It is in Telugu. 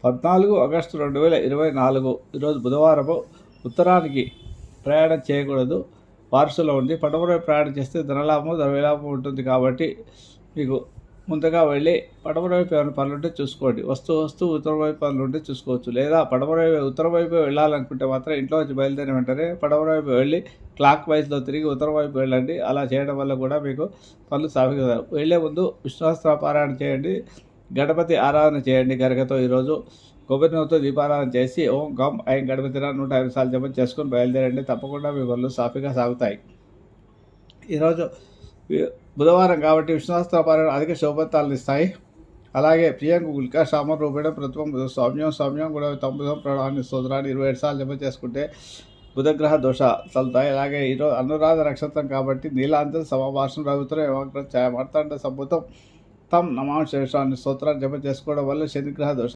14 ఆగస్టు 2024 ఈరోజు బుధవారము. ఉత్తరానికి ప్రయాణం చేయకూడదు, వారసులో ఉంది. పడమర ప్రయాణం చేస్తే ధనలాభము ద్రవ్యలాభం ఉంటుంది. కాబట్టి మీకు ముందుగా వెళ్ళి పడమర వైపు ఏమైనా పనులు ఉంటే చూసుకోండి. వస్తూ ఉత్తర వైపు పనులు ఉంటే చూసుకోవచ్చు. లేదా ఉత్తర వైపు వెళ్ళాలనుకుంటే మాత్రం ఇంట్లో వచ్చి బయలుదేరిన వెంటనే పడమర వైపు వెళ్ళి క్లాక్ వైజ్లో తిరిగి ఉత్తర వైపు వెళ్ళండి. అలా చేయడం వల్ల కూడా మీకు పనులు సాగుతాయి. వెళ్ళే ముందు విష్ణుసహస్ర పారాయణ చేయండి, గణపతి ఆరాధన చేయండి. గరికతో ఈరోజు కొబ్బరి నూనెతో దీపారాధన చేసి ఓం గం ఐం గణపతి 105 సార్లు జపం చేసుకొని బయలుదేరండి. తప్పకుండా మీ పనులు సాఫీగా సాగుతాయి. ఈరోజు బుధవారం కాబట్టి విష్ణుసహస్ర పారాయణ అధిక శుభఫలితాలను ఇస్తాయి. అలాగే ప్రియాంకు గులిక శామ రూపేణ ప్రతిమం సౌమ్యం కూడా తొంభం ప్రణాన్ని స్తోత్రాన్ని 27 సార్లు జపం చేసుకుంటే బుధగ్రహ దోష తలుతాయి. అలాగే ఈరోజు అనురాధ నక్షత్రం కాబట్టి నీలాంతర సమాభాషణ రఘుత్రం ఏమాగ్ర ఛాయ మార్తాండ సంభూతం తమ్ నమాం శేషాన్ని స్తోత్రాన్ని జపం చేసుకోవడం వల్ల శనిగ్రహ దోష